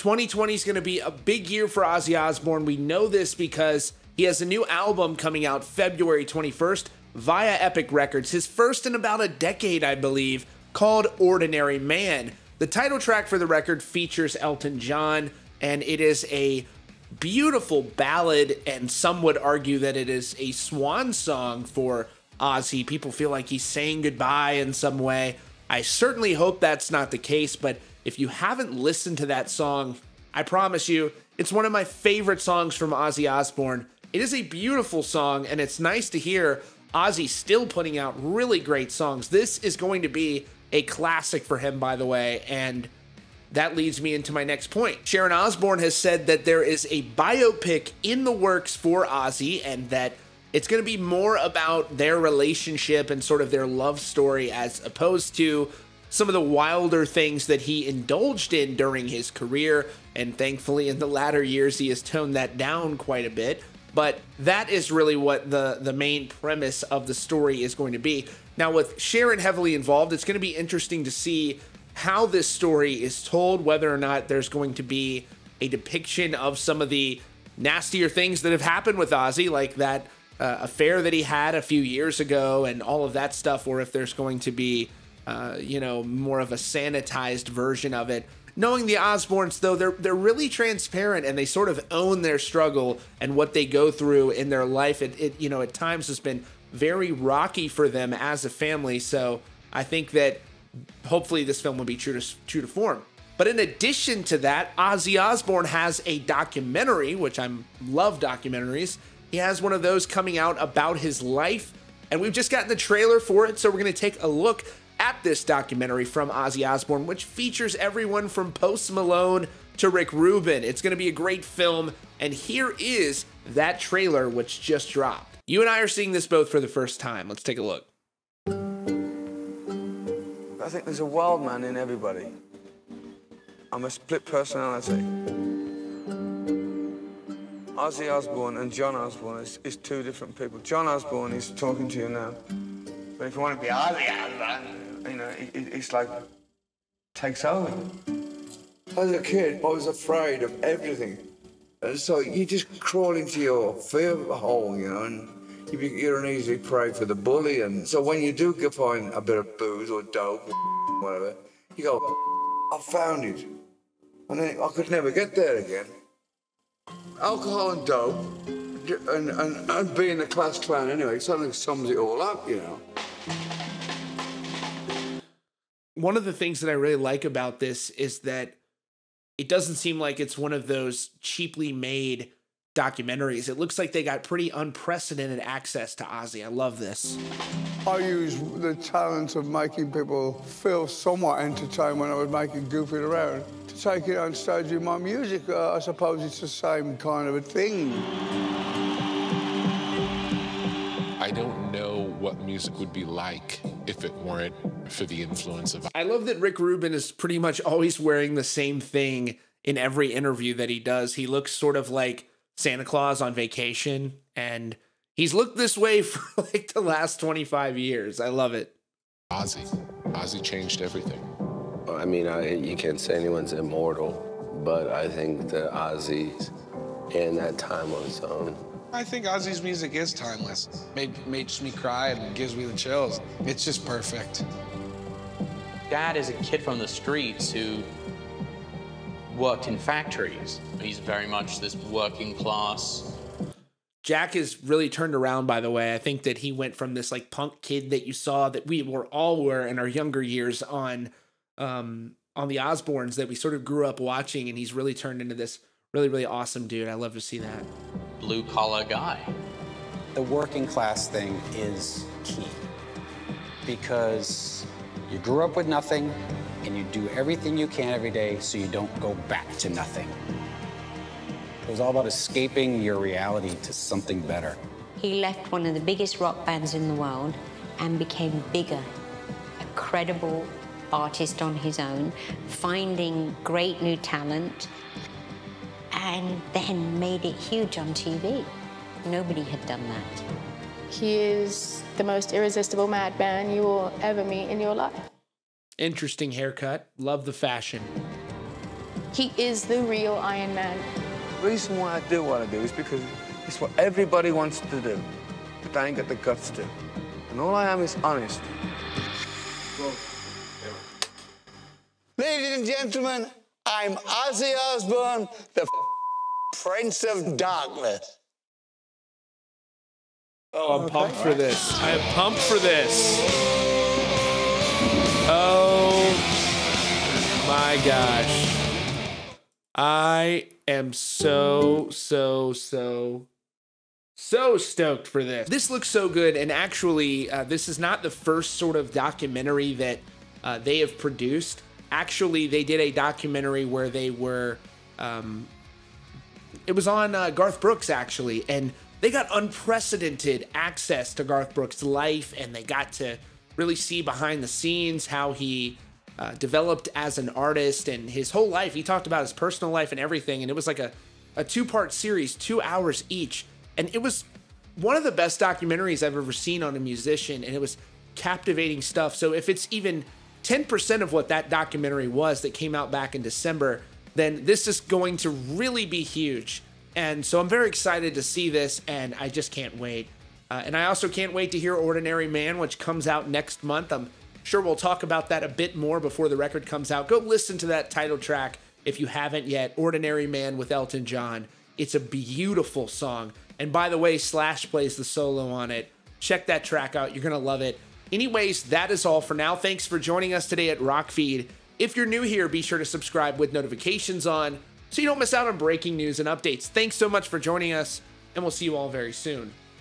2020 is going to be a big year for Ozzy Osbourne. We know this because he has a new album coming out February 21st via Epic Records, his first in about a decade, I believe, called Ordinary Man. The title track for the record features Elton John, and it is a beautiful ballad, and some would argue that it is a swan song for Ozzy. People feel like he's saying goodbye in some way. I certainly hope that's not the case, but if you haven't listened to that song, I promise you, it's one of my favorite songs from Ozzy Osbourne. It is a beautiful song, and it's nice to hear Ozzy still putting out really great songs. This is going to be a classic for him, by the way, and that leads me into my next point. Sharon Osbourne has said that there is a biopic in the works for Ozzy, and that it's going to be more about their relationship and sort of their love story as opposed to some of the wilder things that he indulged in during his career. And thankfully, in the latter years, he has toned that down quite a bit. But that is really what the main premise of the story is going to be. Now, with Sharon heavily involved, it's going to be interesting to see how this story is told, whether or not there's going to be a depiction of some of the nastier things that have happened with Ozzy, like that affair that he had a few years ago and all of that stuff, or if there's going to be, more of a sanitized version of it. Knowing the Osbournes, though, they're really transparent, and they sort of own their struggle and what they go through in their life. It at times has been very rocky for them as a family. So I think that hopefully this film will be true to form. But in addition to that, Ozzy Osbourne has a documentary, which I love documentaries. He has one of those coming out about his life, and we've just gotten the trailer for it, so we're going to take a look at this documentary from Ozzy Osbourne, which features everyone from Post Malone to Rick Rubin. It's going to be a great film, and here is that trailer which just dropped. You and I are seeing this both for the first time. Let's take a look. I think there's a wild man in everybody. I'm a split personality. Ozzy Osbourne and John Osbourne is two different people. John Osbourne is talking to you now. But if you want to be Ozzy Osbourne, it's like, takes over. As a kid, I was afraid of everything. And so you just crawl into your fear hole, and you're an easy prey for the bully. And so when you do find a bit of booze or dope, or whatever, you go, I found it. And then I could never get there again. Alcohol and dope, and being a class clown anyway, suddenly sums it all up, One of the things that I really like about this is that it doesn't seem like it's one of those cheaply made documentaries. It looks like they got pretty unprecedented access to Ozzy. I love this. I use the talent of making people feel somewhat entertained when I was goofing around. To take it on stage with my music, I suppose it's the same kind of a thing. I don't know what music would be like if it weren't for the influence of... I love that Rick Rubin is pretty much always wearing the same thing in every interview that he does. He looks sort of like Santa Claus on vacation, and he's looked this way for like the last 25 years. I love it. Ozzy changed everything. I mean, you can't say anyone's immortal, but I think that Ozzy's in that time on his own. I think Ozzy's music is timeless. Makes me cry and gives me the chills. It's just perfect. Dad is a kid from the streets who worked in factories. He's very much this working class. Jack is really turned around, by the way. I think that he went from this like punk kid that you saw that we were in our younger years on the Osbournes that we sort of grew up watching, and he's really turned into this really, really awesome dude. I love to see that. Blue-collar guy. The working class thing is key because you grew up with nothing and you do everything you can every day so you don't go back to nothing. It was all about escaping your reality to something better. He left one of the biggest rock bands in the world and became bigger, a credible artist on his own, finding great new talent, and then made it huge on TV. Nobody had done that. He is the most irresistible madman you will ever meet in your life. Interesting haircut. Love the fashion. He is the real Iron Man. The reason why I do what I do is because it's what everybody wants to do, but they ain't got the guts to. And all I am is honest. Ladies and gentlemen, I'm Ozzy Osbourne, the Prince of Darkness. Oh, I'm pumped for this. I am pumped for this. Oh my gosh. I am so stoked for this. This looks so good, and actually, this is not the first sort of documentary that they have produced. Actually, they did a documentary where they were, it was on Garth Brooks, actually, and they got unprecedented access to Garth Brooks' life, and they got to really see behind the scenes how he developed as an artist and his whole life. He talked about his personal life and everything, and it was like a two-part series, 2 hours each, and it was one of the best documentaries I've ever seen on a musician, and it was captivating stuff. So if it's even 10% of what that documentary was that came out back in December, then this is going to really be huge. And so I'm very excited to see this, and I just can't wait. And I also can't wait to hear Ordinary Man, which comes out next month. I'm sure we'll talk about that a bit more before the record comes out. Go listen to that title track if you haven't yet, Ordinary Man with Elton John. It's a beautiful song. And by the way, Slash plays the solo on it. Check that track out. You're going to love it. Anyways, that is all for now. Thanks for joining us today at Rockfeed. If you're new here, be sure to subscribe with notifications on so you don't miss out on breaking news and updates. Thanks so much for joining us, and we'll see you all very soon.